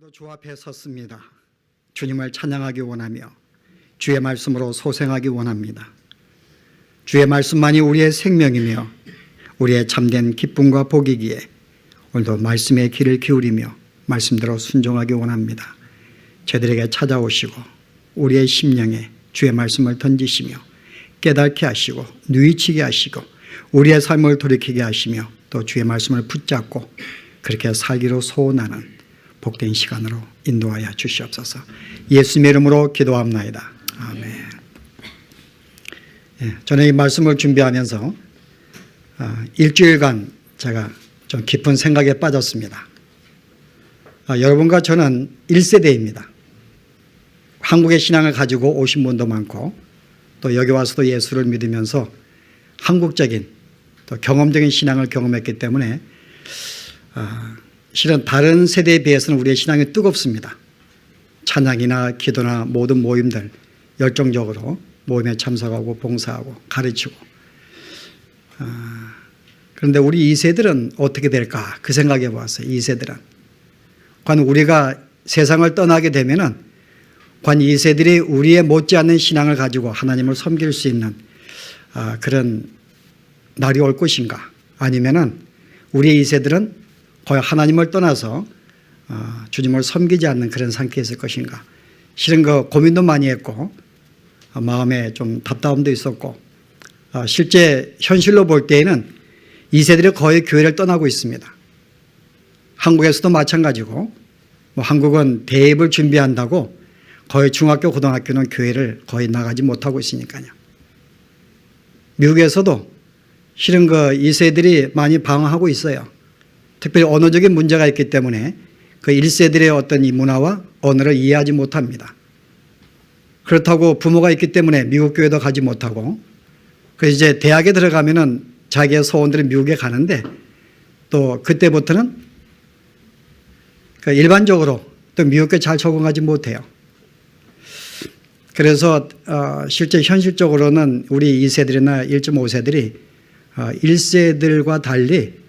오늘도 주 앞에 섰습니다. 주님을 찬양하기 원하며 주의 말씀으로 소생하기 원합니다. 주의 말씀만이 우리의 생명이며 우리의 참된 기쁨과 복이기에 오늘도 말씀의 귀를 기울이며 말씀대로 순종하기 원합니다. 저희들에게 찾아오시고 우리의 심령에 주의 말씀을 던지시며 깨닫게 하시고 누이치게 하시고 우리의 삶을 돌이키게 하시며 또 주의 말씀을 붙잡고 그렇게 살기로 소원하는 복된 시간으로 인도하여 주시옵소서. 예수님의 이름으로 기도합나이다. 아멘. 저는 이 말씀을 준비하면서 일주일간 제가 좀 깊은 생각에 빠졌습니다. 여러분과 저는 1세대입니다. 한국의 신앙을 가지고 오신 분도 많고 또 여기 와서도 예수를 믿으면서 한국적인 또 경험적인 신앙을 경험했기 때문에 실은 다른 세대에 비해서는 우리의 신앙이 뜨겁습니다. 찬양이나 기도나 모든 모임들 열정적으로 모임에 참석하고 봉사하고 가르치고 그런데 우리 2세들은 어떻게 될까 그 생각해 보았어요. 2세들은 과연 우리가 세상을 떠나게 되면은 과연 2세들이 우리의 못지않는 신앙을 가지고 하나님을 섬길 수 있는 그런 날이 올 것인가, 아니면은 우리의 2세들은 거의 하나님을 떠나서 주님을 섬기지 않는 그런 상태에 있을 것인가. 실은 그 고민도 많이 했고 마음에 좀 답답함도 있었고 실제 현실로 볼 때에는 2세들이 거의 교회를 떠나고 있습니다. 한국에서도 마찬가지고 한국은 대입을 준비한다고 거의 중학교 고등학교는 교회를 거의 나가지 못하고 있으니까요. 미국에서도 실은 그 2세들이 많이 방황하고 있어요. 특별히 언어적인 문제가 있기 때문에 그 1세들의 어떤 이 문화와 언어를 이해하지 못합니다. 그렇다고 부모가 있기 때문에 미국 교회도 가지 못하고 그래서 이제 대학에 들어가면은 자기의 소원들이 미국에 가는데 또 그때부터는 일반적으로 또 미국 교회 잘 적응하지 못해요. 그래서 실제 현실적으로는 우리 2세들이나 1.5세들이 1세들과 달리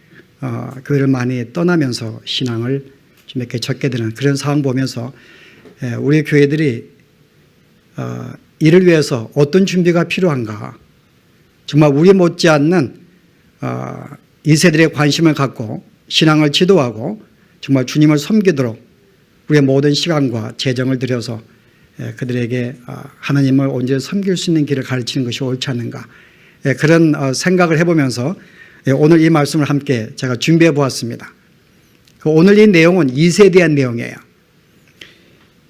교회를 많이 떠나면서 신앙을 좀 이렇게 적게 되는 그런 상황 보면서 우리 교회들이 이를 위해서 어떤 준비가 필요한가, 정말 우리 못지않는 2세들의 관심을 갖고 신앙을 지도하고 정말 주님을 섬기도록 우리의 모든 시간과 재정을 들여서 그들에게 하나님을 온전히 섬길 수 있는 길을 가르치는 것이 옳지 않는가, 그런 생각을 해보면서 오늘 이 말씀을 함께 제가 준비해 보았습니다. 오늘 이 내용은 2세에 대한 내용이에요.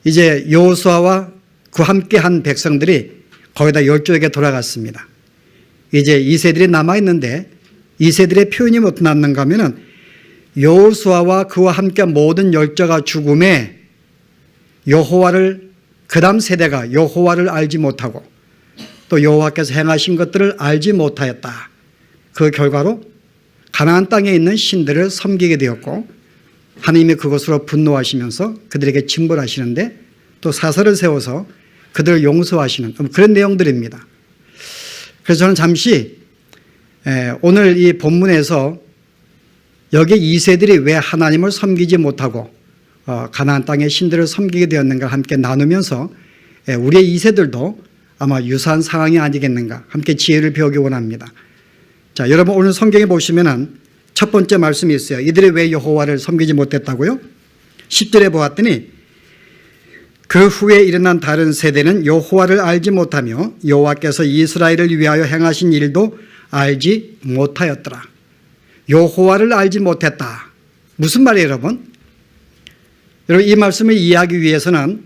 이제 여호수아와 그 함께한 백성들이 거의 다 12에게 돌아갔습니다. 이제 2세들이 남아있는데 2세들의 표현이 어떻게 남는가 하면은 여호수아와 그와 함께한 모든 열조가 죽음에 여호와를, 그 다음 세대가 여호와를 알지 못하고 또 여호와께서 행하신 것들을 알지 못하였다. 그 결과로 가나안 땅에 있는 신들을 섬기게 되었고 하나님이 그것으로 분노하시면서 그들에게 징벌하시는데 또 사설을 세워서 그들을 용서하시는 그런 내용들입니다. 그래서 저는 잠시 오늘 이 본문에서 여기 2세들이 왜 하나님을 섬기지 못하고 가나안 땅의 신들을 섬기게 되었는가 함께 나누면서 우리의 2세들도 아마 유사한 상황이 아니겠는가 함께 지혜를 배우기 원합니다. 자, 여러분 오늘 성경에 보시면은 첫 번째 말씀이 있어요. 이들이 왜 여호와를 섬기지 못했다고요? 10절에 보았더니 그 후에 일어난 다른 세대는 여호와를 알지 못하며 여호와께서 이스라엘을 위하여 행하신 일도 알지 못하였더라. 여호와를 알지 못했다. 무슨 말이에요, 여러분? 여러분 이 말씀을 이해하기 위해서는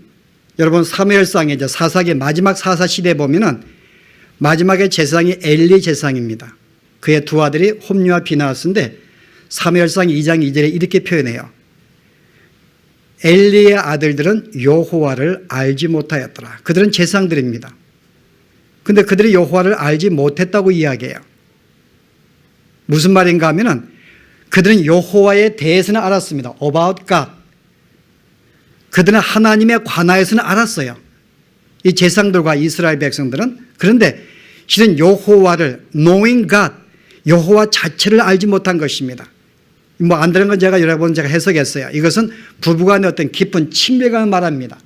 여러분 사무엘상의 이제 사사기 마지막 사사 시대에 보면은 마지막의 제사장이 엘리 제사장입니다. 그의 두 아들이 홈리와 비나하스인데 사무엘상 2장 2절에 이렇게 표현해요. 엘리의 아들들은 여호와를 알지 못하였더라. 그들은 제사장들입니다. 그런데 그들이 여호와를 알지 못했다고 이야기해요. 무슨 말인가 하면은 그들은 여호와에 대해서는 알았습니다. About God. 그들은 하나님에 관하여서는 알았어요. 이 제사장들과 이스라엘 백성들은. 그런데 실은 여호와를 knowing God, 여호와 자체를 알지 못한 것입니다. 뭐 안 되는 건 제가 여러 번 제가 해석했어요. 이것은 부부간의 어떤 깊은 친밀감을 말합니다.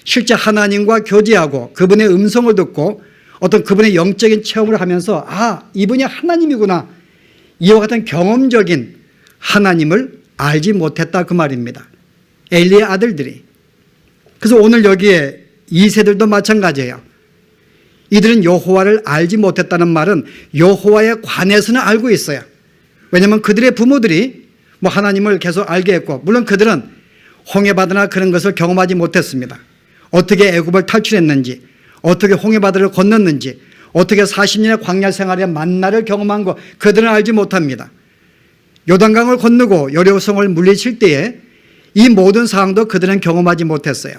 실제 하나님과 교제하고 그분의 음성을 듣고 어떤 그분의 영적인 체험을 하면서 아, 이분이 하나님이구나. 이와 같은 경험적인 하나님을 알지 못했다 그 말입니다. 엘리의 아들들이. 그래서 오늘 여기에 2세들도 마찬가지예요. 이들은 여호와를 알지 못했다는 말은 여호와에 관해서는 알고 있어요. 왜냐하면 그들의 부모들이 뭐 하나님을 계속 알게 했고 물론 그들은 홍해바다나 그런 것을 경험하지 못했습니다. 어떻게 애굽을 탈출했는지 어떻게 홍해바다를 건넜는지 어떻게 40년의 광야 생활의 만나를 경험한 거 그들은 알지 못합니다. 요단강을 건너고 여리고성을 물리칠 때에 이 모든 상황도 그들은 경험하지 못했어요.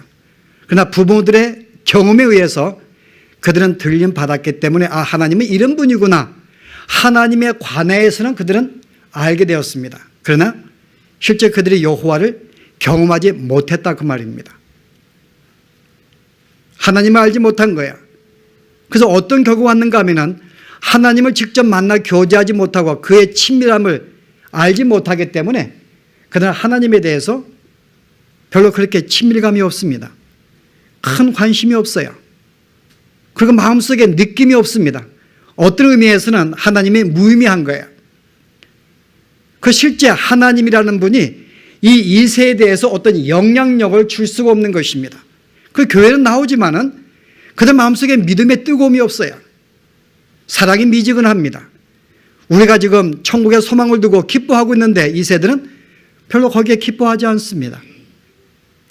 그러나 부모들의 경험에 의해서 그들은 들림 받았기 때문에 아, 하나님은 이런 분이구나. 하나님에 관해서는 그들은 알게 되었습니다. 그러나 실제 그들이 여호와를 경험하지 못했다 그 말입니다. 하나님을 알지 못한 거야. 그래서 어떤 결과가 왔는가 하면은 하나님을 직접 만나 교제하지 못하고 그의 친밀함을 알지 못하기 때문에 그들은 하나님에 대해서 별로 그렇게 친밀감이 없습니다. 큰 관심이 없어요. 그리고 마음속에 느낌이 없습니다. 어떤 의미에서는 하나님이 무의미한 거예요. 그 실제 하나님이라는 분이 이 2세에 대해서 어떤 영향력을 줄 수가 없는 것입니다. 그 교회는 나오지만은 그들 마음속에 믿음의 뜨거움이 없어요. 사랑이 미지근합니다. 우리가 지금 천국에 소망을 두고 기뻐하고 있는데 2세들은 별로 거기에 기뻐하지 않습니다.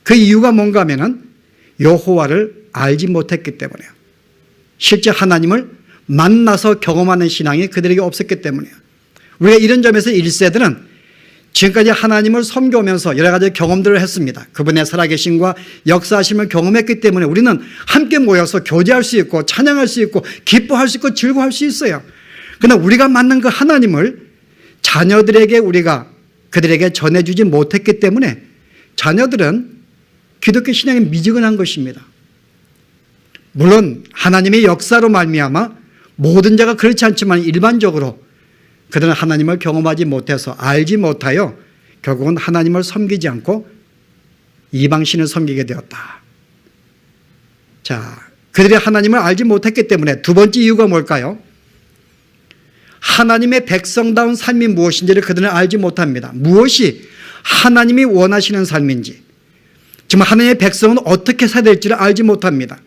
그 이유가 뭔가 하면은 여호와를 알지 못했기 때문에요. 실제 하나님을 만나서 경험하는 신앙이 그들에게 없었기 때문이에요. 우리가 이런 점에서 1세들은 지금까지 하나님을 섬겨오면서 여러 가지 경험들을 했습니다. 그분의 살아계심과 역사하심을 경험했기 때문에 우리는 함께 모여서 교제할 수 있고 찬양할 수 있고 기뻐할 수 있고 즐거워할 수 있어요. 그러나 우리가 만난 그 하나님을 자녀들에게 우리가 그들에게 전해주지 못했기 때문에 자녀들은 기독교 신앙이 미지근한 것입니다. 물론 하나님의 역사로 말미암아 모든 자가 그렇지 않지만 일반적으로 그들은 하나님을 경험하지 못해서 알지 못하여 결국은 하나님을 섬기지 않고 이방신을 섬기게 되었다. 자, 그들이 하나님을 알지 못했기 때문에 두 번째 이유가 뭘까요? 하나님의 백성다운 삶이 무엇인지를 그들은 알지 못합니다. 무엇이 하나님이 원하시는 삶인지, 정말 하나님의 백성은 어떻게 살아야 될지를 알지 못합니다.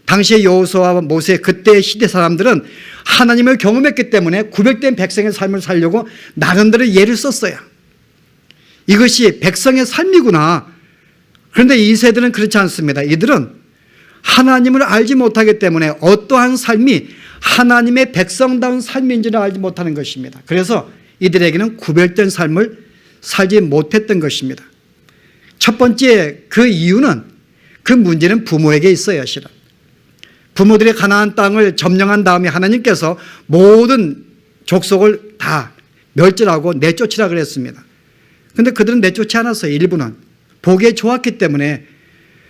당시의 여호수아와 모세 그때의 시대 사람들은 하나님을 경험했기 때문에 구별된 백성의 삶을 살려고 나름대로 예를 썼어요. 이것이 백성의 삶이구나. 그런데 이 세들은 그렇지 않습니다. 이들은 하나님을 알지 못하기 때문에 어떠한 삶이 하나님의 백성다운 삶인지를 알지 못하는 것입니다. 그래서 이들에게는 구별된 삶을 살지 못했던 것입니다. 첫 번째 그 이유는 그 문제는 부모에게 있어요. 실은 부모들이 가나안 땅을 점령한 다음에 하나님께서 모든 족속을 다 멸절하고 내쫓으라 그랬습니다. 그런데 그들은 내쫓지 않았어요. 일부는 보기에 좋았기 때문에.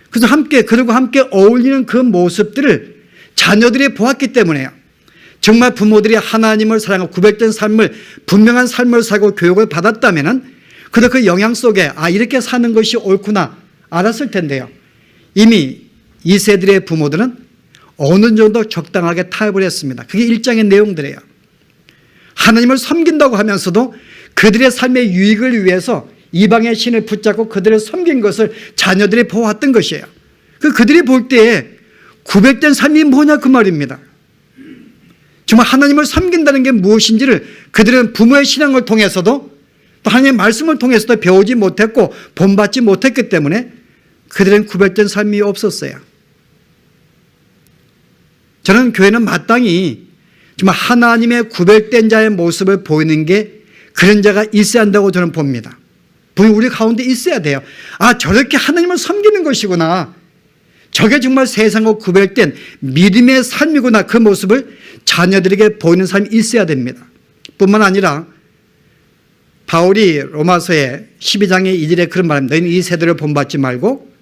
그래서 그들과 함께 어울리는 그 모습들을 자녀들이 보았기 때문에요. 정말 부모들이 하나님을 사랑하고 구별된 삶을, 분명한 삶을 살고 교육을 받았다면은 그들 그 영향 속에 아, 이렇게 사는 것이 옳구나 알았을 텐데요. 이미 2세들의 부모들은 어느 정도 적당하게 타협을 했습니다. 그게 1장의 내용들이에요. 하나님을 섬긴다고 하면서도 그들의 삶의 유익을 위해서 이방의 신을 붙잡고 그들을 섬긴 것을 자녀들이 보았던 것이에요. 그들이 볼 때에 구별된 삶이 뭐냐 그 말입니다. 정말 하나님을 섬긴다는 게 무엇인지를 그들은 부모의 신앙을 통해서도 또 하나님의 말씀을 통해서도 배우지 못했고 본받지 못했기 때문에 그들은 구별된 삶이 없었어요. 저는 교회는 마땅히 정말 하나님의 구별된 자의 모습을 보이는 게 그런 자가 있어야 한다고 저는 봅니다. 분명히 우리 가운데 있어야 돼요. 아, 저렇게 하나님을 섬기는 것이구나. 저게 정말 세상과 구별된 믿음의 삶이구나. 그 모습을 자녀들에게 보이는 삶이 있어야 됩니다. 뿐만 아니라 바울이 로마서의 12장의 2절에 그런 말입니다. 너희는 이 세대를 본받지 말고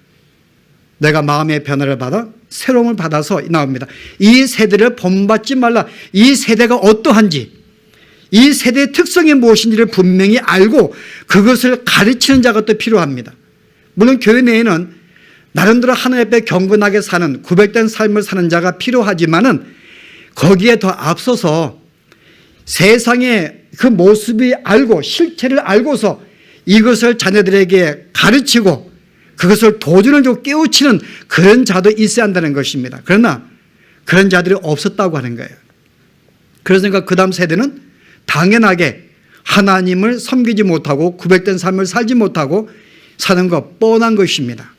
내가 마음의 변화를 받아 새로움을 받아서 나옵니다. 이 세대를 본받지 말라. 이 세대가 어떠한지, 이 세대의 특성이 무엇인지를 분명히 알고 그것을 가르치는 자가 또 필요합니다. 물론 교회 내에는 나름대로 하나님 앞에 경건하게 사는 구별된 삶을 사는 자가 필요하지만은 거기에 더 앞서서 세상의 그 모습이 알고 실체를 알고서 이것을 자녀들에게 가르치고 그것을 도전을 주고 깨우치는 그런 자도 있어야 한다는 것입니다. 그러나 그런 자들이 없었다고 하는 거예요. 그러니까 그 다음 세대는 당연하게 하나님을 섬기지 못하고 구별된 삶을 살지 못하고 사는 것 뻔한 것입니다.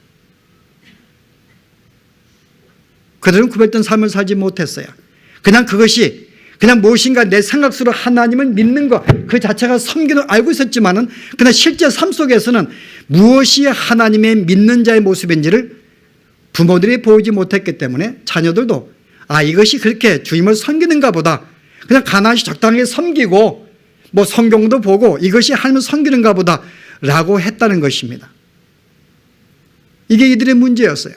그들은 구별된 삶을 살지 못했어요. 그냥 그것이 그냥 무엇인가 내 생각으로 하나님을 믿는 것 그 자체가 섬기는 알고 있었지만은 그러나 실제 삶 속에서는 무엇이 하나님의 믿는 자의 모습인지를 부모들이 보이지 못했기 때문에 자녀들도 이것이 그렇게 주님을 섬기는가 보다 그냥 가난시 적당하게 섬기고 뭐 성경도 보고 이것이 하나님을 섬기는가 보다 라고 했다는 것입니다. 이게 이들의 문제였어요.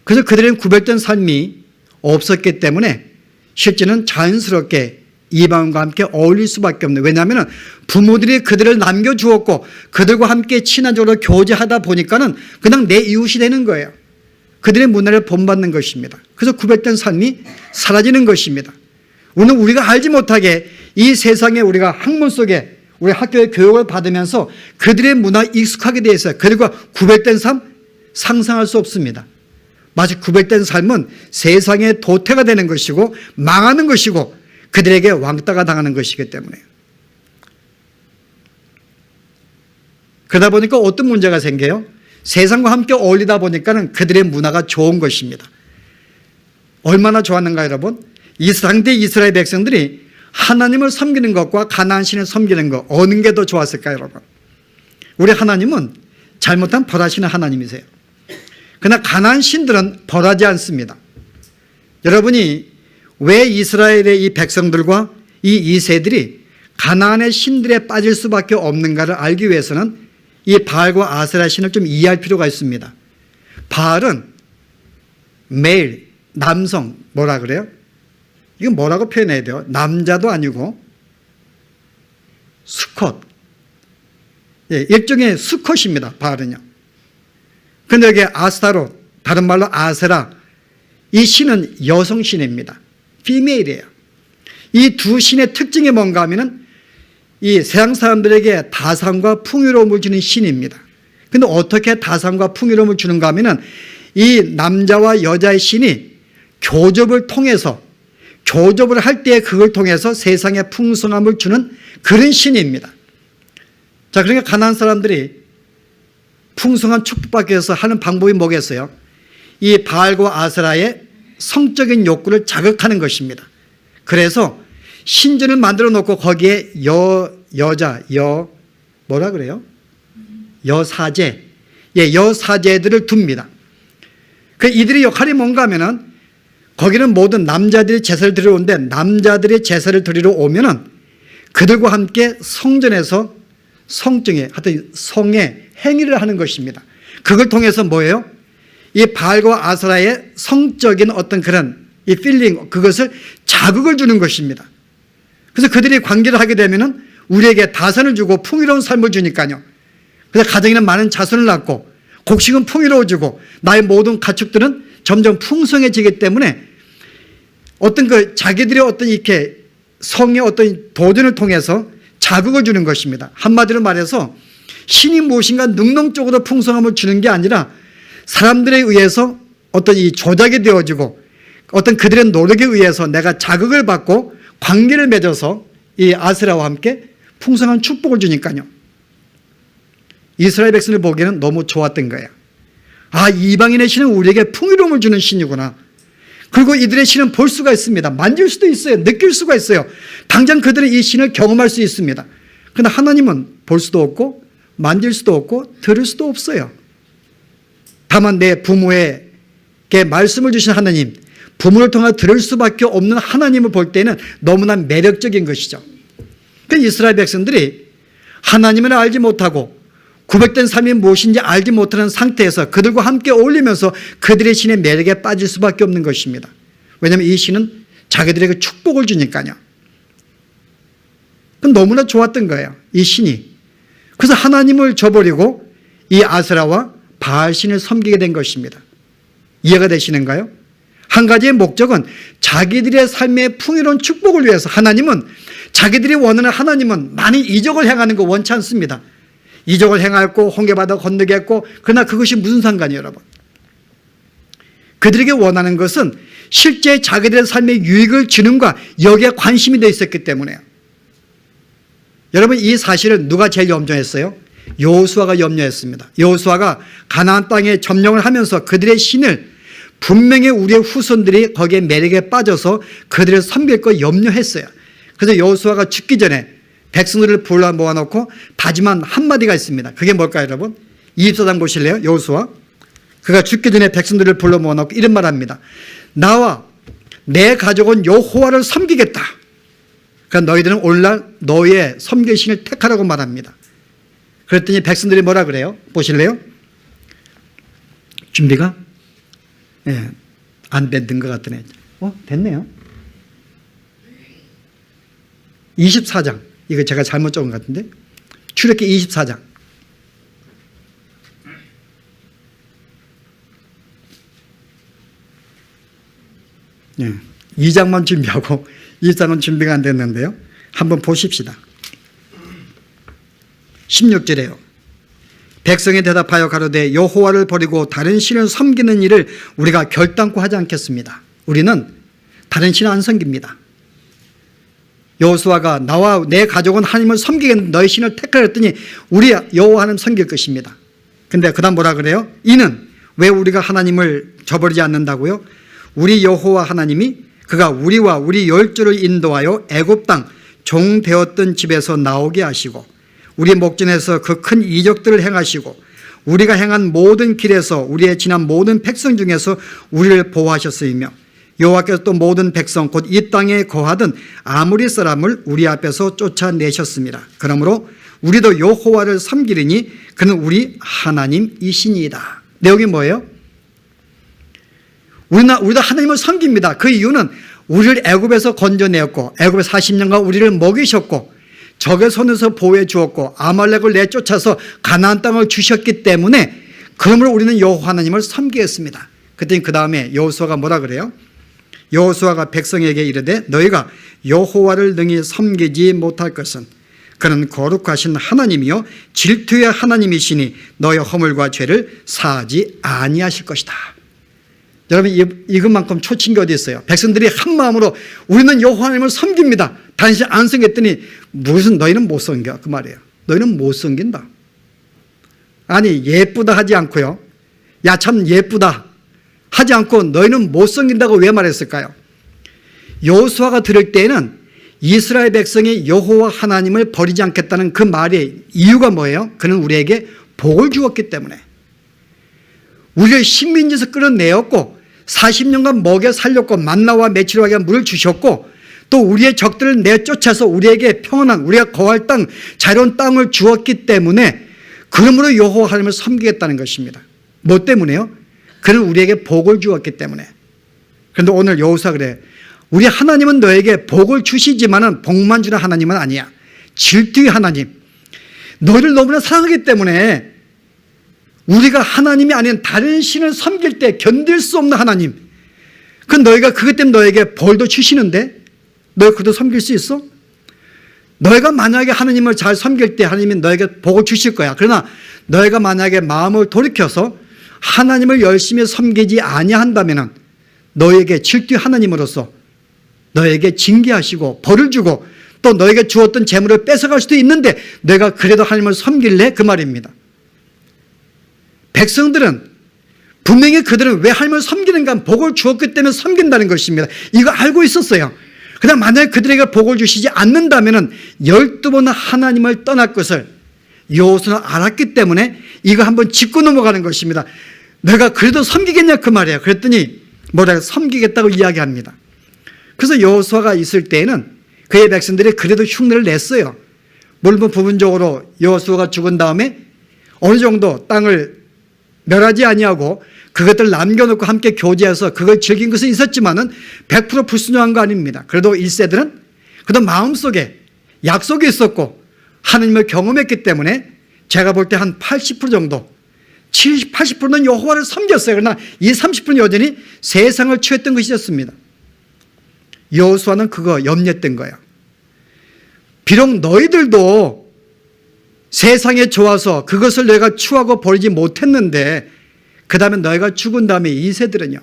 그래서 그들은 구별된 삶이 없었기 때문에 실제는 자연스럽게 이방인과 함께 어울릴 수밖에 없는, 왜냐하면 부모들이 그들을 남겨주었고 그들과 함께 친화적으로 교제하다 보니까는 그냥 내 이웃이 되는 거예요. 그들의 문화를 본받는 것입니다. 그래서 구별된 삶이 사라지는 것입니다. 오늘 우리가 알지 못하게 이 세상에 우리가 학문 속에 우리 학교의 교육을 받으면서 그들의 문화에 익숙하게 되어 있어요. 그들과 구별된 삶 상상할 수 없습니다. 마치 구별된 삶은 세상의 도태가 되는 것이고 망하는 것이고 그들에게 왕따가 당하는 것이기 때문에. 그러다 보니까 어떤 문제가 생겨요? 세상과 함께 어울리다 보니까는 그들의 문화가 좋은 것입니다. 얼마나 좋았는가 여러분? 당대 이스라엘 백성들이 하나님을 섬기는 것과 가나안 신을 섬기는 것 어느 게 더 좋았을까요 여러분? 우리 하나님은 잘못한 벌하시는 하나님이세요. 그러나 가나안 신들은 벌하지 않습니다. 여러분이 왜 이스라엘의 이 백성들과 이 2세들이 가나안의 신들에 빠질 수밖에 없는가를 알기 위해서는 이 바알과 아세라 신을 좀 이해할 필요가 있습니다. 바알은 메일, 남성, 뭐라 그래요? 이건 뭐라고 표현해야 돼요? 남자도 아니고 수컷. 일종의 수컷입니다. 바알은요. 그런데 여기 아스타롯, 다른 말로 아세라, 이 신은 여성 신입니다. 피메일이에요. 이 두 신의 특징이 뭔가 하면은 이 세상 사람들에게 다산과 풍요로움을 주는 신입니다. 그런데 어떻게 다산과 풍요로움을 주는가 하면은 이 남자와 여자의 신이 교접을 통해서 교접을 할 때 그걸 통해서 세상에 풍성함을 주는 그런 신입니다. 자, 그러니까 가나안 사람들이 풍성한 축복받기 위해서 하는 방법이 뭐겠어요? 이 바알과 아세라의 성적인 욕구를 자극하는 것입니다. 그래서 신전을 만들어 놓고 거기에 뭐라 그래요? 여사제, 여사제들을 둡니다. 그 이들의 역할이 뭔가 하면은 거기는 모든 남자들이 제사를 드리러 오는데 남자들이 제사를 드리러 오면은 그들과 함께 성전에서 성정에 하여튼 성의 행위를 하는 것입니다. 그걸 통해서 뭐예요? 이 바알과 아세라의 성적인 어떤 그런 이 필링 그것을 자극을 주는 것입니다. 그래서 그들이 관계를 하게 되면은 우리에게 다산을 주고 풍요로운 삶을 주니까요. 그래서 가정에는 많은 자손을 낳고 곡식은 풍요로워지고 나의 모든 가축들은 점점 풍성해지기 때문에 어떤 그 자기들의 어떤 이렇게 성의 어떤 도전을 통해서 자극을 주는 것입니다. 한마디로 말해서 신이 무엇인가 능동적으로 풍성함을 주는 게 아니라 사람들에 의해서 어떤 이 조작이 되어지고 어떤 그들의 노력에 의해서 내가 자극을 받고 관계를 맺어서 이 아세라와 함께 풍성한 축복을 주니까요. 이스라엘 백성을 보기에는 너무 좋았던 거예요. 이방인의 신은 우리에게 풍요로움을 주는 신이구나. 그리고 이들의 신은 볼 수가 있습니다. 만질 수도 있어요. 느낄 수가 있어요. 당장 그들은 이 신을 경험할 수 있습니다. 그런데 하나님은 볼 수도 없고 만질 수도 없고 들을 수도 없어요. 다만 내 부모에게 말씀을 주신 하나님, 부모를 통해 들을 수밖에 없는 하나님을 볼 때는 너무나 매력적인 것이죠. 그러니까 이스라엘 백성들이 하나님을 알지 못하고 구별된 삶이 무엇인지 알지 못하는 상태에서 그들과 함께 어울리면서 그들의 신의 매력에 빠질 수밖에 없는 것입니다. 왜냐하면 이 신은 자기들에게 축복을 주니까요. 그건 너무나 좋았던 거예요. 이 신이. 그래서 하나님을 저버리고 이 아세라와 바알신을 섬기게 된 것입니다. 이해가 되시는가요? 한 가지의 목적은 자기들의 삶의 풍요로운 축복을 위해서 하나님은 자기들이 원하는 하나님은 많이 이적을 행하는 거 원치 않습니다. 이적을 행하였고 홍해바다 건너게 했고 그러나 그것이 무슨 상관이에요 여러분. 그들에게 원하는 것은 실제 자기들의 삶의 유익을 주는가 여기에 관심이 되어 있었기 때문에요. 여러분 이 사실을 누가 제일 염려했어요? 여호수아가 염려했습니다. 여호수아가 가나안 땅에 점령을 하면서 그들의 신을 분명히 우리의 후손들이 거기에 매력에 빠져서 그들을 섬길 거 염려했어요. 그래서 여호수아가 죽기 전에 백성들을 불러 모아놓고 다짐한 한마디가 있습니다. 그게 뭘까요 여러분? 24장 보실래요? 여호수아. 그가 죽기 전에 백성들을 불러 모아놓고 이런 말합니다. 나와 내 가족은 여호와를 섬기겠다. 그러니까 너희들은 오늘날 너희의 섬길 신을 택하라고 말합니다. 그랬더니 백성들이 뭐라 그래요? 보실래요? 준비가? 예, 안 된 것 같더네. 됐네요. 24장. 이거 제가 잘못 적은 것 같은데. 출애굽기 24장. 예, 2장만 준비하고 24장은 준비가 안 됐는데요. 한번 보십시다. 16절에요. 백성이 대답하여 가로되 여호와를 버리고 다른 신을 섬기는 일을 우리가 결단코 하지 않겠습니다. 우리는 다른 신을 안 섬깁니다. 여호수아가 나와 내 가족은 하나님을 섬기겠는데 너희 신을 택하라 했더니 우리 여호와 하나님 섬길 것입니다. 근데 그 다음 뭐라 그래요? 이는 왜 우리가 하나님을 저버리지 않는다고요? 우리 여호와 하나님이 그가 우리와 우리 열조를 인도하여 애굽 땅 종 되었던 집에서 나오게 하시고 우리 목전에서 그 큰 이적들을 행하시고 우리가 행한 모든 길에서 우리의 지난 모든 백성 중에서 우리를 보호하셨으며 여호와께서 또 모든 백성 곧 이 땅에 거하던 아무리 사람을 우리 앞에서 쫓아내셨습니다. 그러므로 우리도 여호와를 섬기리니 그는 우리 하나님이시니이다. 내용이 뭐예요? 우리도 하나님을 섬깁니다. 그 이유는 우리를 애굽에서 건져내었고 애굽에 40년간 우리를 먹이셨고 적의 손에서 보호해 주었고 아말렉을 내쫓아서 가나안 땅을 주셨기 때문에 그러므로 우리는 여호와 하나님을 섬기겠습니다. 그랬더니 그 다음에 여호수아가 뭐라 그래요? 여호수아가 백성에게 이르되 너희가 여호와를 능히 섬기지 못할 것은 그는 거룩하신 하나님이요 질투의 하나님이시니 너희 허물과 죄를 사하지 아니하실 것이다. 여러분 이것만큼 초친 게 어디 있어요? 백성들이 한 마음으로 우리는 여호와 하나님을 섬깁니다. 단지 안 섬겼더니 무슨 너희는 못 섬겨 그 말이에요. 너희는 못 섬긴다. 아니 예쁘다 하지 않고요. 야 참 예쁘다 하지 않고 너희는 못 섬긴다고 왜 말했을까요? 여호수아가 들을 때에는 이스라엘 백성이 여호와 하나님을 버리지 않겠다는 그 말의 이유가 뭐예요? 그는 우리에게 복을 주었기 때문에 우리를 식민지에서 끌어내었고 40년간 먹여 살렸고 만나와 메추라기와 물을 주셨고 또 우리의 적들을 내쫓아서 우리에게 평안한 우리가 거할 땅 자유로운 땅을 주었기 때문에 그러므로 여호와 하나님을 섬기겠다는 것입니다. 뭐 때문에요? 그는 우리에게 복을 주었기 때문에. 그런데 오늘 여호수아가 그래. 우리 하나님은 너에게 복을 주시지만은 복만 주는 하나님은 아니야. 질투의 하나님. 너희를 너무나 사랑하기 때문에 우리가 하나님이 아닌 다른 신을 섬길 때 견딜 수 없는 하나님. 그 너희가 그것 때문에 너에게 벌도 주시는데 너희 그도 섬길 수 있어? 너희가 만약에 하나님을 잘 섬길 때 하나님이 너에게 복을 주실 거야. 그러나 너희가 만약에 마음을 돌이켜서 하나님을 열심히 섬기지 아니한다면 너에게 질투의 하나님으로서 너에게 징계하시고 벌을 주고 또 너에게 주었던 재물을 뺏어갈 수도 있는데 내가 그래도 하나님을 섬길래? 그 말입니다. 백성들은 분명히 그들은 왜 하나님을 섬기는가 복을 주었기 때문에 섬긴다는 것입니다. 이거 알고 있었어요. 그러나 만약에 그들에게 복을 주시지 않는다면 12번 하나님을 떠날 것을 여호수아는 알았기 때문에 이거 한번 짚고 넘어가는 것입니다. 내가 그래도 섬기겠냐 그 말이에요. 그랬더니 뭐라 섬기겠다고 이야기합니다. 그래서 여호수아가 있을 때에는 그의 백성들이 그래도 흉내를 냈어요. 물론 부분적으로 여호수아가 죽은 다음에 어느 정도 땅을 멸하지 아니하고 그것들 남겨놓고 함께 교제해서 그걸 즐긴 것은 있었지만은 100% 불순종한 거 아닙니다. 그래도 1세들은 그래도 마음속에 약속이 있었고 하나님을 경험했기 때문에 제가 볼 때 한 80% 정도 70, 80%는 여호와를 섬겼어요. 그러나 이 30%는 여전히 세상을 취했던 것이었습니다. 여호수아는 그거 염려했던 거예요. 비록 너희들도 세상에 좋아서 그것을 내가 추하고 버리지 못했는데 그 다음에 너희가 죽은 다음에 이 세들은요.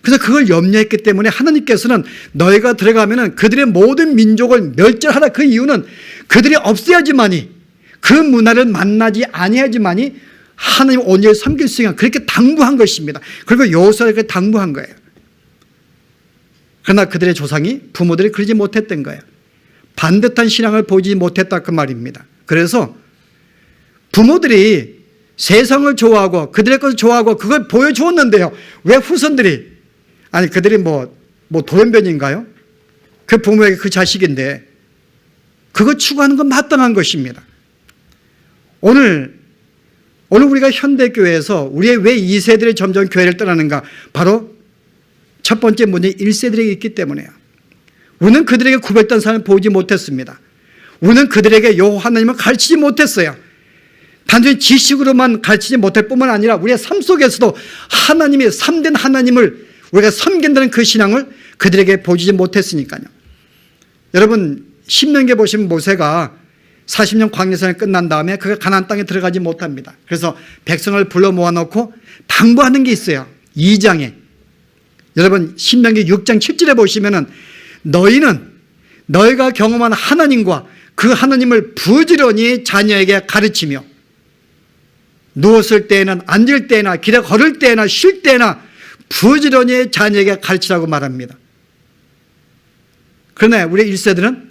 그래서 그걸 염려했기 때문에 하나님께서는 너희가 들어가면 그들의 모든 민족을 멸절하라. 그 이유는 그들이 없어야지만이 그 문화를 만나지 아니하지만이 하나님 온전히 섬길 수 있는 그렇게 당부한 것입니다. 그리고 여호수아에게 당부한 거예요. 그러나 그들의 조상이 부모들이 그러지 못했던 거예요. 반듯한 신앙을 보이지 못했다 그 말입니다. 그래서 부모들이 세상을 좋아하고 그들의 것을 좋아하고 그걸 보여주었는데요. 왜 후손들이 아니 그들이 뭐 돌연변인가요? 그 부모에게 그 자식인데 그거 추구하는 건 마땅한 것입니다. 오늘 우리가 현대교회에서 우리의 왜 2세들이 점점 교회를 떠나는가? 바로 첫 번째 문제 1세들에게 있기 때문에요. 우리는 그들에게 구별된 삶을 보이지 못했습니다. 우리는 그들에게 여호와 하나님을 가르치지 못했어요. 단순히 지식으로만 가르치지 못할 뿐만 아니라 우리의 삶 속에서도 하나님의 참된 하나님을 우리가 섬긴다는 그 신앙을 그들에게 보여주지 못했으니까요. 여러분 신명기에 보시면 모세가 40년 광야생활이 끝난 다음에 그가 가나안 땅에 들어가지 못합니다. 그래서 백성을 불러 모아놓고 당부하는 게 있어요. 2장에 여러분 신명기 6장 7절에 보시면은 너희는 너희가 경험한 하나님과 그 하나님을 부지런히 자녀에게 가르치며 누웠을 때에는 앉을 때나 길에 걸을 때나 쉴 때나 부지런히 자녀에게 가르치라고 말합니다. 그러나 우리 1세들은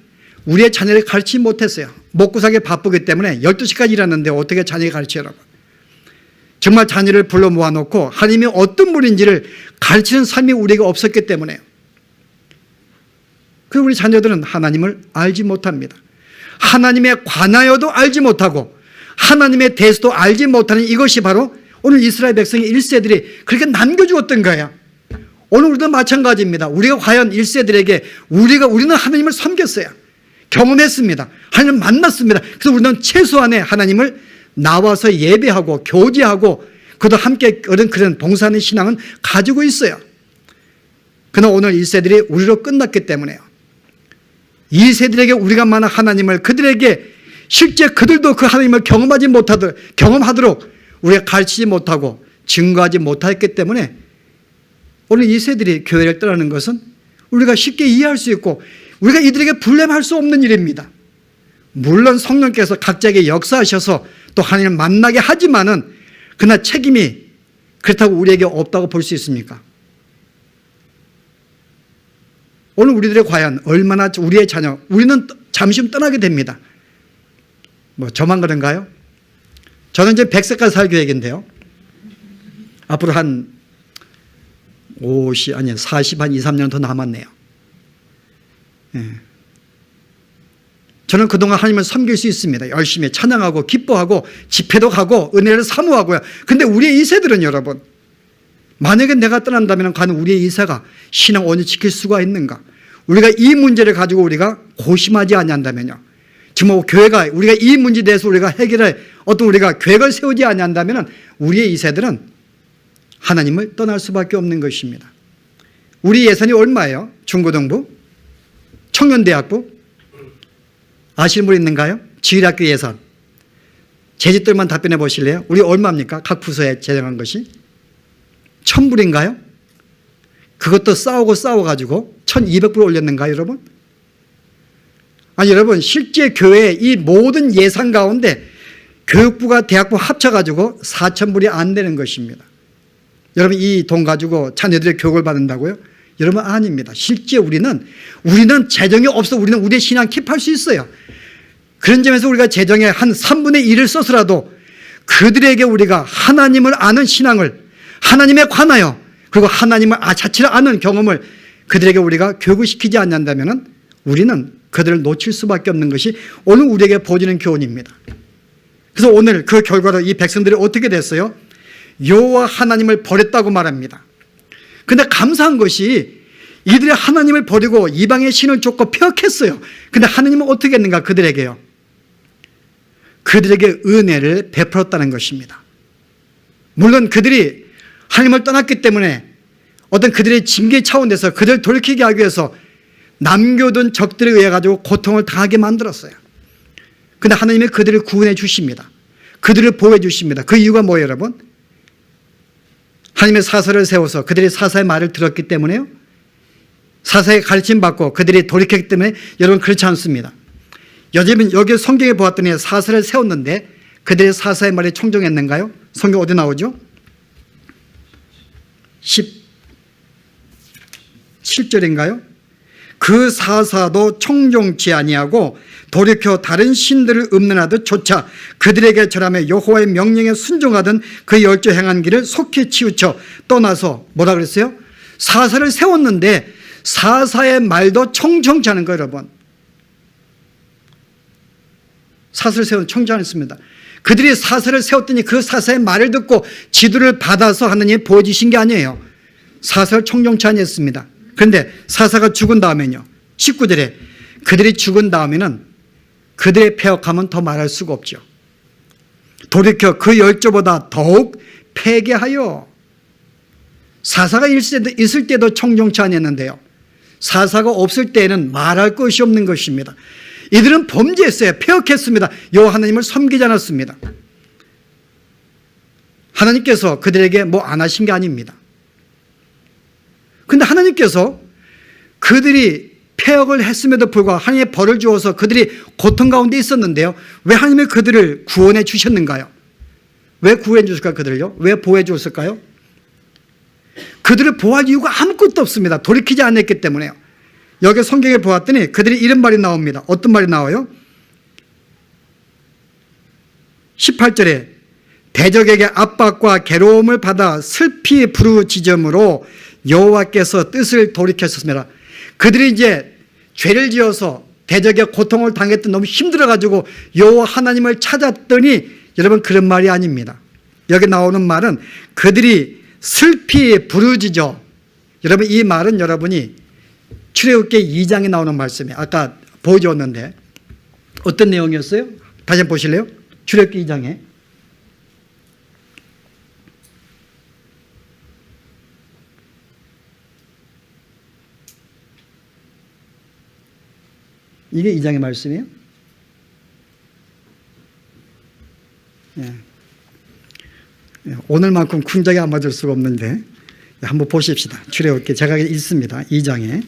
우리의 자녀를 가르치지 못했어요. 먹고 살기 바쁘기 때문에 12시까지 일하는데 어떻게 자녀에게 가르치라고. 정말 자녀를 불러 모아놓고 하나님이 어떤 분인지를 가르치는 삶이 우리에게 없었기 때문에요. 그리고 우리 자녀들은 하나님을 알지 못합니다. 하나님에 관하여도 알지 못하고 하나님에 대해서도 알지 못하는 이것이 바로 오늘 이스라엘 백성의 1세들이 그렇게 남겨주었던 거예요. 오늘 우리도 마찬가지입니다. 우리가 과연 1세들에게 우리는 하나님을 섬겼어요. 경험했습니다. 하나님을 만났습니다. 그래서 우리는 최소한의 하나님을 나와서 예배하고 교제하고 그도 함께 그런 봉사하는 신앙은 가지고 있어요. 그러나 오늘 1세들이 우리로 끝났기 때문에요. 2세들에게 우리가 만난 하나님을 그들에게 실제 그들도 그 하나님을 경험하도록 우리가 가르치지 못하고 증거하지 못했기 때문에 오늘 2세들이 교회를 떠나는 것은 우리가 쉽게 이해할 수 있고 우리가 이들에게 불lem할 수 없는 일입니다. 물론 성령께서 각자에게 역사하셔서 또 하나님을 만나게 하지만은 그러나 책임이 그렇다고 우리에게 없다고 볼 수 있습니까? 오늘 우리들이 과연 얼마나 우리의 자녀, 우리는 잠시 후 떠나게 됩니다. 저만 그런가요? 저는 이제 100세까지 살 계획인데요. 앞으로 한 40, 2, 3년 더 남았네요. 예. 저는 그동안 하나님을 섬길 수 있습니다. 열심히 찬양하고 기뻐하고 집회도 가고 은혜를 사모하고요. 근데 우리의 2세들은 여러분 만약에 내가 떠난다면 과연 우리의 2세가 신앙 온전히 지킬 수가 있는가? 우리가 이 문제를 가지고 우리가 고심하지 아니한다면요. 정말 교회가 우리가 이 문제에 대해서 우리가 해결할 우리가 계획을 세우지 아니한다면 우리의 2세들은 하나님을 떠날 수밖에 없는 것입니다. 우리 예산이 얼마예요? 중고등부? 청년대학부? 아시는 분 있는가요? 지휘학교 예산. 제집들만 답변해 보실래요? 우리 얼마입니까? 각 부서에 제정한 것이 1,000불인가요? 그것도 싸워가지고 1,200불 올렸는가요, 여러분? 아니, 여러분, 실제 교회의 이 모든 예산 가운데 교육부가 대학부 합쳐가지고 4,000불이 안 되는 것입니다. 여러분, 이 돈 가지고 자녀들의 교육을 받는다고요? 여러분, 아닙니다. 실제 우리는 재정이 없어 우리는 우리의 신앙 킵할 수 있어요. 그런 점에서 우리가 재정의 한 3분의 1을 써서라도 그들에게 우리가 하나님을 아는 신앙을 하나님에 관하여 그리고 하나님을 자체를 아는 경험을 그들에게 우리가 교육을 시키지 않는다면 우리는 그들을 놓칠 수밖에 없는 것이 오늘 우리에게 보여지는 교훈입니다. 그래서 오늘 그 결과로 이 백성들이 어떻게 됐어요? 여호와 하나님을 버렸다고 말합니다. 그런데 감사한 것이 이들이 하나님을 버리고 이방의 신을 쫓고 폐역했어요. 근데 하나님은 어떻게 했는가? 그들에게요, 그들에게 은혜를 베풀었다는 것입니다. 물론 그들이 하나님을 떠났기 때문에 어떤 그들의 징계 차원에서 그들을 돌이키게 하기 위해서 남겨둔 적들에 의해 가지고 고통을 당하게 만들었어요. 그런데 하나님이 그들을 구원해 주십니다. 그들을 보호해 주십니다. 그 이유가 뭐예요, 여러분? 하나님의 사사를 세워서 그들이 사사의 말을 들었기 때문에요, 사사의 가르침 받고 그들이 돌이켰기 때문에. 여러분, 그렇지 않습니다. 여기 성경에 보았더니 사사를 세웠는데 그들이 사사의 말에 청종했는가요? 성경 어디 나오죠? 17절인가요? 그 사사도 청종치 아니하고 돌이켜 다른 신들을 읍는하듯 조차 그들에게 절하며 여호와의 명령에 순종하던 그 열조 행한 길을 속히 치우쳐 떠나서 뭐라 그랬어요? 사사를 세웠는데 사사의 말도 청종치 않은 거예요, 여러분. 사사를 세우는 청종치 않습니다. 그들이 사사를 세웠더니 그 사사의 말을 듣고 지도를 받아서 하나님이 보여주신 게 아니에요. 사사를 청종치 않았습니다. 그런데 사사가 죽은 다음에는요, 19절에 그들이 죽은 다음에는 그들의 폐역함은 더 말할 수가 없죠. 돌이켜 그 열조보다 더욱 패게하여. 사사가 있을 때도 청종치 않았는데요, 사사가 없을 때에는 말할 것이 없는 것입니다. 이들은 범죄했어요. 폐역했습니다. 여호와 하나님을 섬기지 않았습니다. 하나님께서 그들에게 뭐 안 하신 게 아닙니다. 그런데 하나님께서 그들이 폐역을 했음에도 불구하고 하나님의 벌을 주어서 그들이 고통 가운데 있었는데요, 왜 하나님이 그들을 구원해 주셨는가요? 왜 구원해 주실까요? 그들을요? 왜 보호해 주었을까요? 그들을 보호할 이유가 아무것도 없습니다. 돌이키지 않았기 때문에요. 여기 성경에 보았더니 그들이 이런 말이 나옵니다. 어떤 말이 나와요? 18절에 대적에게 압박과 괴로움을 받아 슬피 부르짖음으로 여호와께서 뜻을 돌이켰습니다. 그들이 이제 죄를 지어서 대적의 고통을 당했던, 너무 힘들어가지고 여호와 하나님을 찾았더니, 여러분, 그런 말이 아닙니다. 여기 나오는 말은 그들이 슬피 부르짖어. 여러분, 이 말은 여러분이 출애굽기 2장에 나오는 말씀이에요. 아까 보여줬는데 어떤 내용이었어요? 다시 한번 보실래요? 출애굽기 2장에 이게 2장의 말씀이에요? 예. 오늘만큼 군작에 안 맞을 수가 없는데 한번 보십시다. 출애굽기 제가 읽습니다. 2장에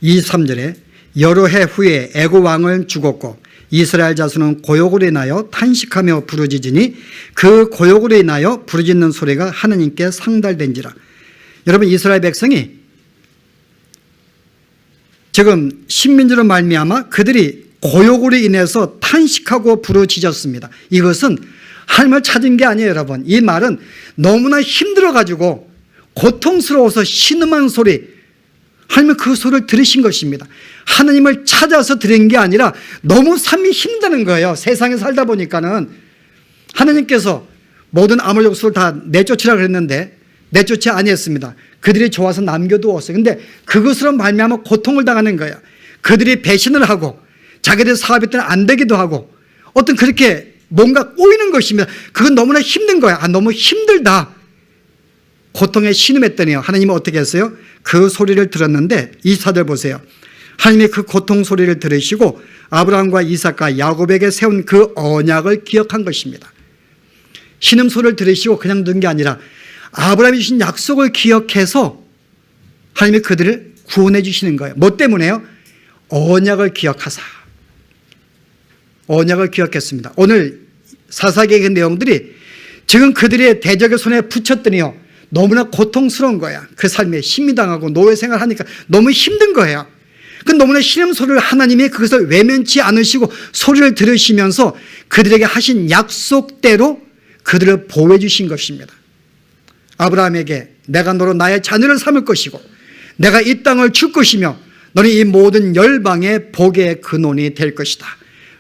23절에 여러 해 후에 애굽 왕을 죽었고 이스라엘 자손은 고욕으로 인하여 탄식하며 부르짖으니 그 고욕으로 인하여 부르짖는 소리가 하나님께 상달된지라. 여러분, 이스라엘 백성이 지금 신민주로 말미암아 그들이 고욕으로 인해서 탄식하고 부르짖었습니다. 이것은 하나님을 찾은 게 아니에요, 여러분. 이 말은 너무나 힘들어가지고 고통스러워서 신음한 소리, 하나님은 그 소리를 들으신 것입니다. 하나님을 찾아서 들은 게 아니라 너무 삶이 힘드는 거예요. 세상에 살다 보니까는. 하나님께서 모든 아몰 족속을 다 내쫓으라 그랬는데 내쫓지 아니했습니다. 그들이 좋아서 남겨두었어요. 근데 그것으로 말미암아 고통을 당하는 거예요. 그들이 배신을 하고 자기들 사업이 때는 안 되기도 하고 어떤 그렇게 뭔가 꼬이는 것입니다. 그건 너무나 힘든 거야. 너무 힘들다. 고통에 신음했더니요, 하나님은 어떻게 했어요? 그 소리를 들었는데 24절 보세요. 하나님이 그 고통 소리를 들으시고 아브라함과 이삭과 야곱에게 세운 그 언약을 기억한 것입니다. 신음 소리를 들으시고 그냥 둔 게 아니라 아브라함이 주신 약속을 기억해서 하나님이 그들을 구원해 주시는 거예요. 뭐 때문에요? 언약을 기억하사. 언약을 기억했습니다. 오늘 사사기의 내용들이 지금 그들의 대적의 손에 붙였더니요, 너무나 고통스러운 거야. 그 삶에 힘이 당하고 노예 생활하니까 너무 힘든 거예요. 그 너무나 신음 소리를 하나님이 그것을 외면치 않으시고 소리를 들으시면서 그들에게 하신 약속대로 그들을 보호해 주신 것입니다. 아브라함에게 내가 너로 나의 자녀를 삼을 것이고 내가 이 땅을 줄 것이며 너는 이 모든 열방의 복의 근원이 될 것이다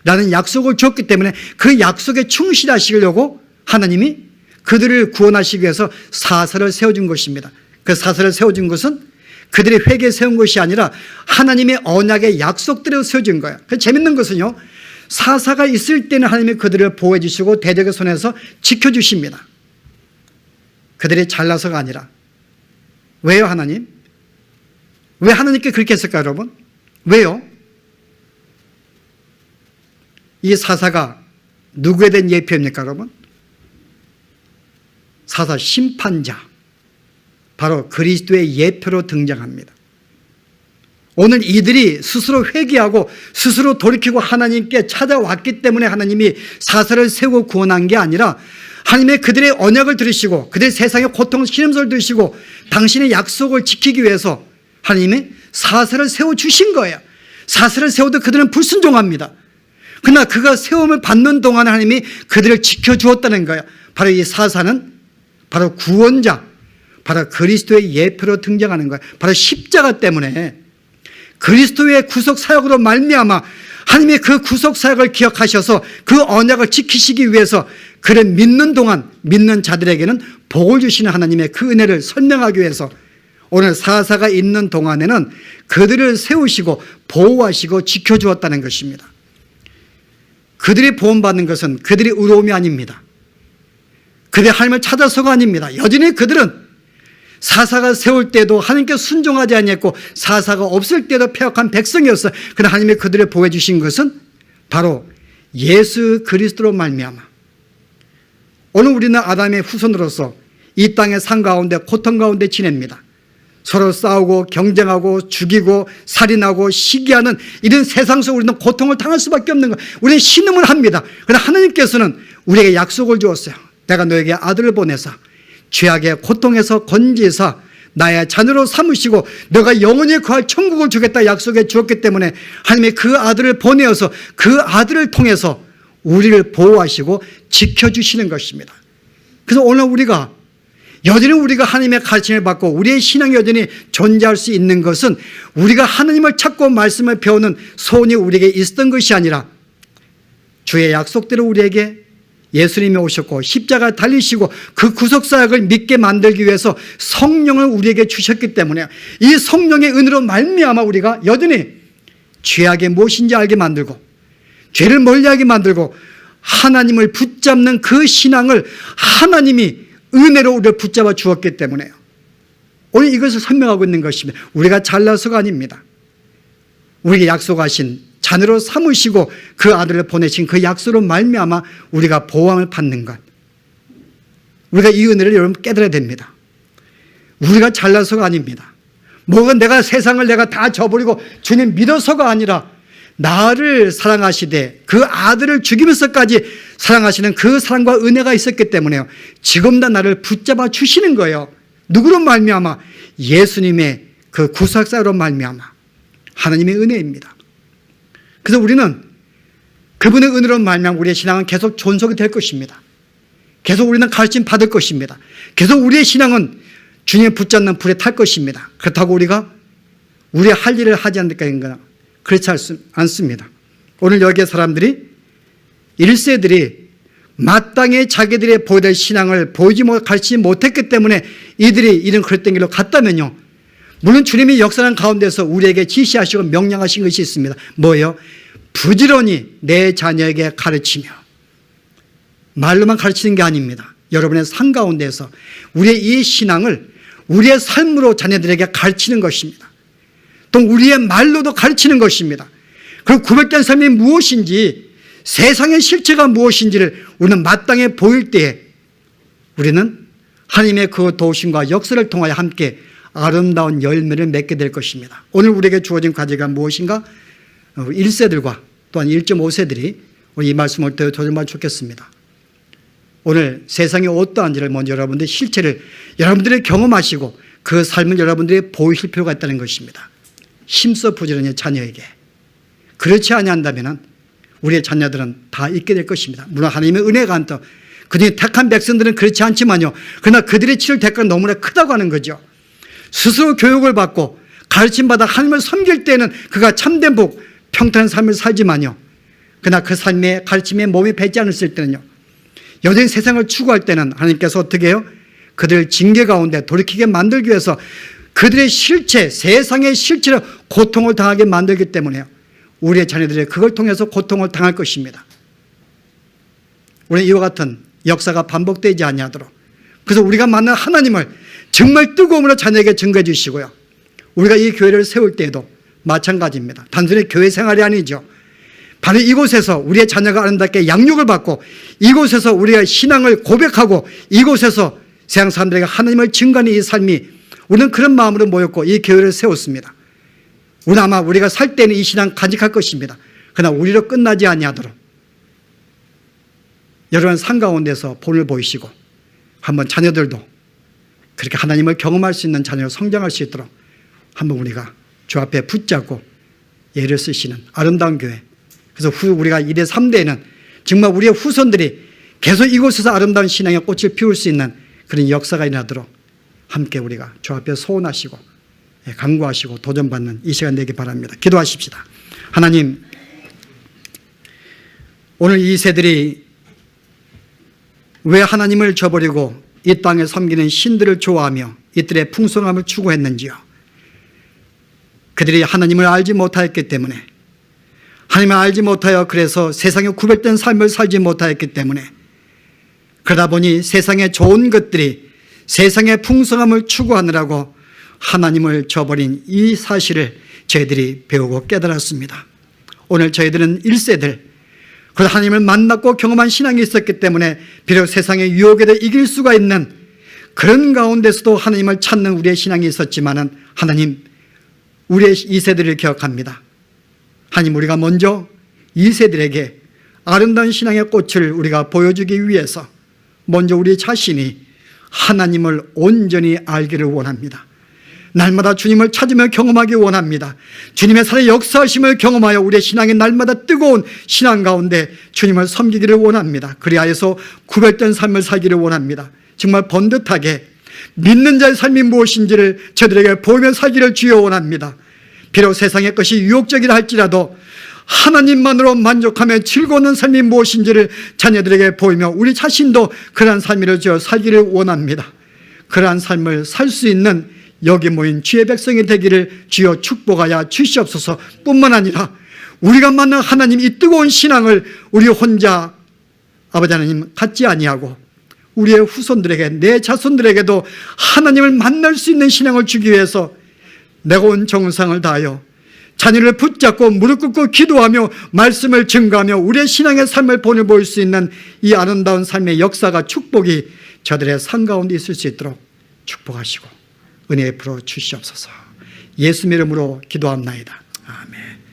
라는 약속을 줬기 때문에 그 약속에 충실하시려고 하나님이 그들을 구원하시기 위해서 사사를 세워준 것입니다. 그 사사를 세워준 것은 그들의 회개에 세운 것이 아니라 하나님의 언약의 약속대로 세워준 거예요. 재밌는 것은요, 사사가 있을 때는 하나님이 그들을 보호해 주시고 대적의 손에서 지켜주십니다. 그들이 잘나서가 아니라. 왜요, 하나님? 왜 하나님께 그렇게 했을까요, 여러분? 왜요? 이 사사가 누구에 대한 예표입니까, 여러분? 사사 심판자, 바로 그리스도의 예표로 등장합니다. 오늘 이들이 스스로 회개하고 스스로 돌이키고 하나님께 찾아왔기 때문에 하나님이 사사를 세우고 구원한 게 아니라 하나님의 그들의 언약을 들으시고 그들의 세상의 고통을 시험을 들으시고 당신의 약속을 지키기 위해서 하나님이 사사를 세워주신 거예요. 사사를 세워도 그들은 불순종합니다. 그러나 그가 세움을 받는 동안 하나님이 그들을 지켜주었다는 거예요. 바로 이 사사는 바로 구원자, 바로 그리스도의 예표로 등장하는 거예요. 바로 십자가 때문에 그리스도의 구속 사역으로 말미암아 하나님의 그 구속 사역을 기억하셔서 그 언약을 지키시기 위해서 그를 믿는 동안 믿는 자들에게는 복을 주시는 하나님의 그 은혜를 설명하기 위해서 오늘 사사가 있는 동안에는 그들을 세우시고 보호하시고 지켜주었다는 것입니다. 그들이 보험받는 것은 그들의 의로움이 아닙니다. 그들의 하나님을 찾아서가 아닙니다. 여전히 그들은 사사가 세울 때도 하나님께 순종하지 아니했고 사사가 없을 때도 패역한 백성이었어요. 그러나 하나님이 그들을 보호해 주신 것은 바로 예수 그리스도로 말미암아. 오늘 우리는 아담의 후손으로서 이 땅의 삶 가운데 고통 가운데 지냅니다. 서로 싸우고 경쟁하고 죽이고 살인하고 시기하는 이런 세상 속 우리는 고통을 당할 수밖에 없는 거예요. 우리는 신음을 합니다. 그러나 하나님께서는 우리에게 약속을 주었어요. 내가 너에게 아들을 보내사 죄악의 고통에서 건지사 나의 자녀로 삼으시고 너가 영원히 거할 천국을 주겠다 약속해 주었기 때문에 하나님이 그 아들을 보내어서 그 아들을 통해서 우리를 보호하시고 지켜주시는 것입니다. 그래서 오늘 우리가 여전히 우리가 하나님의 가르침을 받고 우리의 신앙이 여전히 존재할 수 있는 것은 우리가 하나님을 찾고 말씀을 배우는 소원이 우리에게 있었던 것이 아니라 주의 약속대로 우리에게 예수님이 오셨고 십자가 달리시고 그 구속사역을 믿게 만들기 위해서 성령을 우리에게 주셨기 때문에 이 성령의 은혜로 말미암아 우리가 여전히 죄악이 무엇인지 알게 만들고 죄를 멀리하게 만들고 하나님을 붙잡는 그 신앙을 하나님이 은혜로 우리를 붙잡아 주었기 때문에요. 오늘 이것을 설명하고 있는 것입니다. 우리가 잘나서가 아닙니다. 우리에게 약속하신 자녀로 삼으시고 그 아들을 보내신 그 약속으로 말미암아 우리가 보호함을 받는 것. 우리가 이 은혜를 여러분 깨달아야 됩니다. 우리가 잘나서가 아닙니다. 뭐가 내가 세상을 내가 다 저버리고 주님 믿어서가 아니라 나를 사랑하시되 그 아들을 죽이면서까지 사랑하시는 그 사랑과 은혜가 있었기 때문에요. 지금도 나를 붙잡아 주시는 거예요. 누구로 말미암아? 예수님의 그 구속사로 말미암아. 하나님의 은혜입니다. 그래서 우리는 그분의 은혜로 말미암아 우리의 신앙은 계속 존속이 될 것입니다. 계속 우리는 가르침 받을 것입니다. 계속 우리의 신앙은 주님의 붙잡는 불에 탈 것입니다. 그렇다고 우리가 우리의 할 일을 하지 않을까? 그렇지 않습니다. 오늘 여기에 사람들이 1세들이 마땅히 자기들의 보여야 될 신앙을 가르치지 못했기 때문에 이들이 이런 그릇된 길로 갔다면요. 물론 주님이 역사하는 가운데서 우리에게 지시하시고 명령하신 것이 있습니다. 뭐예요? 부지런히 내 자녀에게 가르치며. 말로만 가르치는 게 아닙니다. 여러분의 삶 가운데서 우리의 이 신앙을 우리의 삶으로 자녀들에게 가르치는 것입니다. 또 우리의 말로도 가르치는 것입니다. 그리고 구별된 삶이 무엇인지 세상의 실체가 무엇인지를 우리는 마땅히 보일 때에 우리는 하나님의 그 도우심과 역사를 통하여 함께 아름다운 열매를 맺게 될 것입니다. 오늘 우리에게 주어진 과제가 무엇인가? 1세들과 또한 1.5세들이 이 말씀을 들으면 좋겠습니다. 오늘 세상이 어떠한지를 먼저 여러분들의 실체를 여러분들이 경험하시고 그 삶을 여러분들이 보이실 필요가 있다는 것입니다. 힘써 부지런히 자녀에게. 그렇지 아니한다면 우리의 자녀들은 다 잊게 될 것입니다. 물론 하나님의 은혜가 안다. 그들이 택한 백성들은 그렇지 않지만요. 그러나 그들의 치를 대가가 너무나 크다고 하는 거죠. 스스로 교육을 받고 가르침받아 하나님을 섬길 때는 그가 참된 복, 평탄한 삶을 살지만요. 그러나 그 삶의 가르침에 몸이 배지 않았을 때는요. 여전히 세상을 추구할 때는 하나님께서 어떻게 해요? 그들을 징계 가운데 돌이키게 만들기 위해서 그들의 실체, 세상의 실체로 고통을 당하게 만들기 때문에요. 우리의 자녀들이 그걸 통해서 고통을 당할 것입니다. 우리 이와 같은 역사가 반복되지 아니하도록, 그래서 우리가 만난 하나님을 정말 뜨거움으로 자녀에게 증거해 주시고요. 우리가 이 교회를 세울 때에도 마찬가지입니다. 단순히 교회 생활이 아니죠. 바로 이곳에서 우리의 자녀가 아름답게 양육을 받고, 이곳에서 우리의 신앙을 고백하고, 이곳에서 세상 사람들에게 하나님을 증거하는 이 삶이, 우리는 그런 마음으로 모였고 이 교회를 세웠습니다. 우리는 아마 우리가 살 때는 이 신앙 간직할 것입니다. 그러나 우리로 끝나지 아니하도록 여러분 산 가운데서 본을 보이시고 한번 자녀들도 그렇게 하나님을 경험할 수 있는 자녀로 성장할 수 있도록 한번 우리가 주 앞에 붙잡고 예를 쓰시는 아름다운 교회, 그래서 우리가 2대 3대에는 정말 우리의 후손들이 계속 이곳에서 아름다운 신앙의 꽃을 피울 수 있는 그런 역사가 일어나도록 함께 우리가 주 앞에 소원하시고 간구하시고 도전받는 이 시간 되기 바랍니다. 기도하십시다. 하나님, 오늘 이 세들이 왜 하나님을 저버리고 이 땅에 섬기는 신들을 좋아하며 이들의 풍성함을 추구했는지요. 그들이 하나님을 알지 못하였기 때문에, 하나님을 알지 못하여 그래서 세상에 구별된 삶을 살지 못하였기 때문에, 그러다 보니 세상의 좋은 것들이 세상의 풍성함을 추구하느라고 하나님을 저버린 이 사실을 저희들이 배우고 깨달았습니다. 오늘 저희들은 1세들, 그 하나님을 만났고 경험한 신앙이 있었기 때문에 비록 세상의 유혹에도 이길 수가 있는 그런 가운데서도 하나님을 찾는 우리의 신앙이 있었지만은, 하나님, 우리의 2세들을 기억합니다. 하나님, 우리가 먼저 2세들에게 아름다운 신앙의 꽃을 우리가 보여주기 위해서 먼저 우리 자신이 하나님을 온전히 알기를 원합니다. 날마다 주님을 찾으며 경험하기 원합니다. 주님의 살의 역사하심을 경험하여 우리의 신앙이 날마다 뜨거운 신앙 가운데 주님을 섬기기를 원합니다. 그리하여서 구별된 삶을 살기를 원합니다. 정말 번듯하게 믿는 자의 삶이 무엇인지를 저들에게 보이며 살기를 주여 원합니다. 비록 세상의 것이 유혹적이라 할지라도 하나님만으로 만족하며 즐거운 삶이 무엇인지를 자녀들에게 보이며 우리 자신도 그러한 삶을 주어 살기를 원합니다. 그러한 삶을 살 수 있는 여기 모인 주의 백성이 되기를 주여 축복하여 주시옵소서. 뿐만 아니라 우리가 만난 하나님 이 뜨거운 신앙을 우리 혼자 아버지 하나님 갖지 아니하고 우리의 후손들에게, 내 자손들에게도 하나님을 만날 수 있는 신앙을 주기 위해서 내가 온 정성을 다하여 자녀를 붙잡고 무릎 꿇고 기도하며 말씀을 증거하며 우리의 신앙의 삶을 보내볼 수 있는 이 아름다운 삶의 역사가, 축복이 저들의 삶 가운데 있을 수 있도록 축복하시고 은혜 베풀어 주시옵소서. 예수 이름으로 기도합나이다. 아멘.